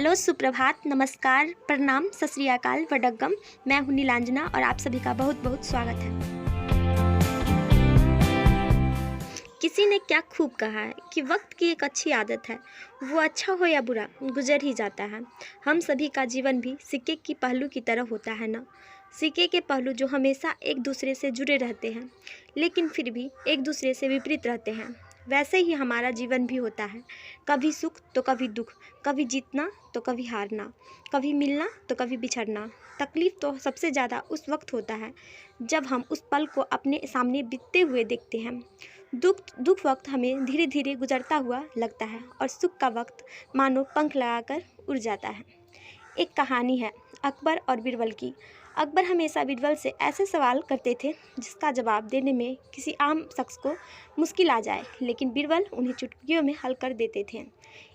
Hello, सुप्रभात, नमस्कार, प्रणाम, सत श्री अकाल, वडक्कम। मैं हूँ नीलांजना और आप सभी का बहुत बहुत स्वागत है। किसी ने क्या खूब कहा है कि वक्त की एक अच्छी आदत है, वो अच्छा हो या बुरा गुजर ही जाता है। हम सभी का जीवन भी सिक्के की पहलू की तरह होता है ना। सिक्के के पहलू जो हमेशा एक दूसरे से जुड़े रहते हैं, लेकिन फिर भी एक दूसरे से विपरीत रहते हैं। वैसे ही हमारा जीवन भी होता है, कभी सुख तो कभी दुख, कभी जीतना तो कभी हारना, कभी मिलना तो कभी बिछड़ना। तकलीफ़ तो सबसे ज़्यादा उस वक्त होता है जब हम उस पल को अपने सामने बीतते हुए देखते हैं। दुख वक्त हमें धीरे धीरे गुजरता हुआ लगता है और सुख का वक्त मानो पंख लगाकर उड़ जाता है। एक कहानी है अकबर और बीरबल की। अकबर हमेशा बीरबल से ऐसे सवाल करते थे जिसका जवाब देने में किसी आम शख्स को मुश्किल आ जाए, लेकिन बीरबल उन्हें चुटकियों में हल कर देते थे।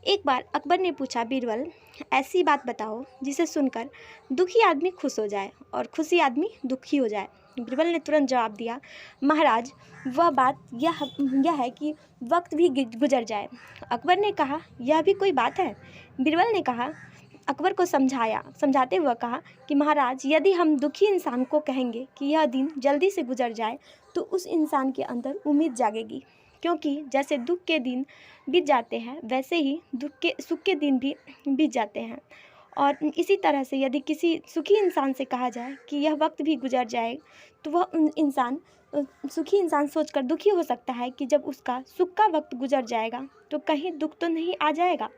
एक बार अकबर ने पूछा, बीरबल ऐसी बात बताओ जिसे सुनकर दुखी आदमी खुश हो जाए और खुशी आदमी दुखी हो जाए। बीरबल ने तुरंत जवाब दिया, महाराज वह बात यह है कि वक्त भी गुजर जाए। अकबर ने कहा, यह भी कोई बात है? बीरबल ने कहा, अकबर को समझाते हुए कहा कि महाराज, यदि हम दुखी इंसान को कहेंगे कि यह दिन जल्दी से गुजर जाए तो उस इंसान के अंदर उम्मीद जागेगी, क्योंकि जैसे दुख के दिन बीत जाते हैं वैसे ही सुख के दिन भी बीत जाते हैं। और इसी तरह से यदि किसी सुखी इंसान से कहा जाए कि यह वक्त भी गुजर जाए तो वह सुखी इंसान सोचकर दुखी हो सकता है कि जब उसका सुख का वक्त गुजर जाएगा तो कहीं दुख तो नहीं आ जाएगा।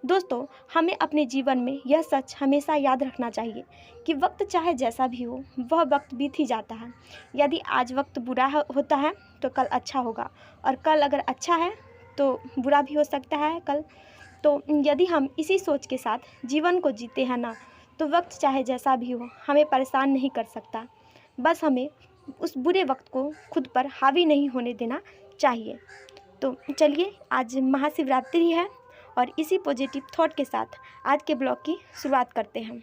दोस्तों, हमें अपने जीवन में यह सच हमेशा याद रखना चाहिए कि वक्त चाहे जैसा भी हो, वह वक्त बीत ही जाता है। यदि आज वक्त बुरा होता है तो कल अच्छा होगा, और कल अगर अच्छा है तो बुरा भी हो सकता है कल। तो यदि हम इसी सोच के साथ जीवन को जीते हैं ना, तो वक्त चाहे जैसा भी हो हमें परेशान नहीं कर सकता। बस हमें उस बुरे वक्त को खुद पर हावी नहीं होने देना चाहिए। तो चलिए, आज महाशिवरात्रि है और इसी पॉजिटिव थॉट के साथ आज के ब्लॉग की शुरुआत करते हैं।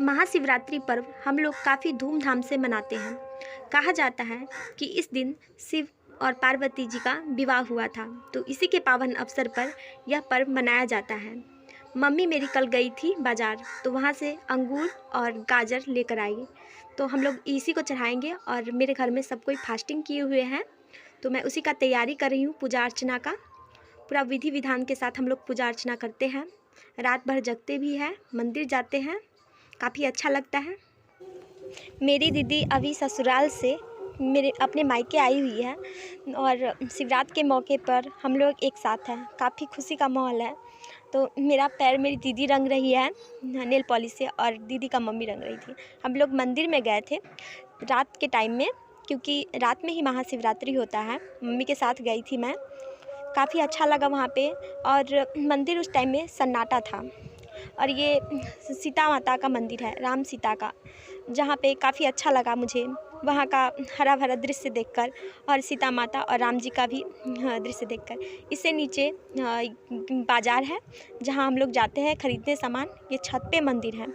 महाशिवरात्रि पर्व हम लोग काफ़ी धूमधाम से मनाते हैं। कहा जाता है कि इस दिन शिव और पार्वती जी का विवाह हुआ था, तो इसी के पावन अवसर पर यह पर्व मनाया जाता है। मम्मी मेरी कल गई थी बाज़ार, तो वहाँ से अंगूर और गाजर लेकर आई, तो हम लोग इसी को चढ़ाएंगे। और मेरे घर में सब कोई फास्टिंग किए हुए हैं, तो मैं उसी का तैयारी कर रही हूँ, पूजा अर्चना का। पूरा विधि विधान के साथ हम लोग पूजा अर्चना करते हैं, रात भर जगते भी हैं, मंदिर जाते हैं, काफ़ी अच्छा लगता है। मेरी दीदी अभी ससुराल से मेरे अपने मायके आई हुई है और शिवरात्रि के मौके पर हम लोग एक साथ हैं, काफ़ी खुशी का माहौल है। तो मेरा पैर मेरी दीदी रंग रही है नेल पॉलिश से और दीदी का मम्मी रंग रही थी। हम लोग मंदिर में गए थे रात के टाइम में, क्योंकि रात में ही महाशिवरात्रि होता है। मम्मी के साथ गई थी मैं, काफ़ी अच्छा लगा वहाँ पे। और मंदिर उस टाइम में सन्नाटा था, और ये सीता माता का मंदिर है, राम सीता का, जहाँ पे काफ़ी अच्छा लगा मुझे वहाँ का हरा भरा दृश्य देखकर, और सीता माता और राम जी का भी दृश्य देखकर। इससे नीचे बाज़ार है जहाँ हम लोग जाते हैं खरीदने सामान। ये छत पे मंदिर है।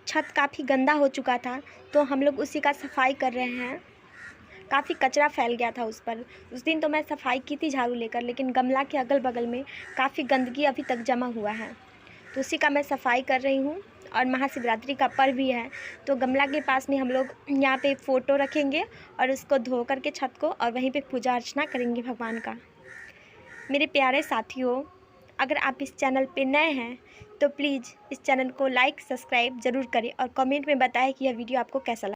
छत काफ़ी गंदा हो चुका था, तो हम लोग उसी का सफाई कर रहे हैं। काफ़ी कचरा फैल गया था उस पर। उस दिन तो मैं सफाई की थी झाड़ू लेकर, लेकिन गमला के अगल बगल में काफ़ी गंदगी अभी तक जमा हुआ है, तो उसी का मैं सफाई कर रही हूँ। और महाशिवरात्रि का पर्व भी है, तो गमला के पास में हम लोग यहाँ पे फ़ोटो रखेंगे और उसको धो करके छत को, और वहीं पे पूजा अर्चना करेंगे भगवान का। मेरे प्यारे साथियों, अगर आप इस चैनल पे नए हैं तो प्लीज़ इस चैनल को लाइक सब्सक्राइब ज़रूर करें और कमेंट में बताएं कि यह वीडियो आपको कैसा लगा।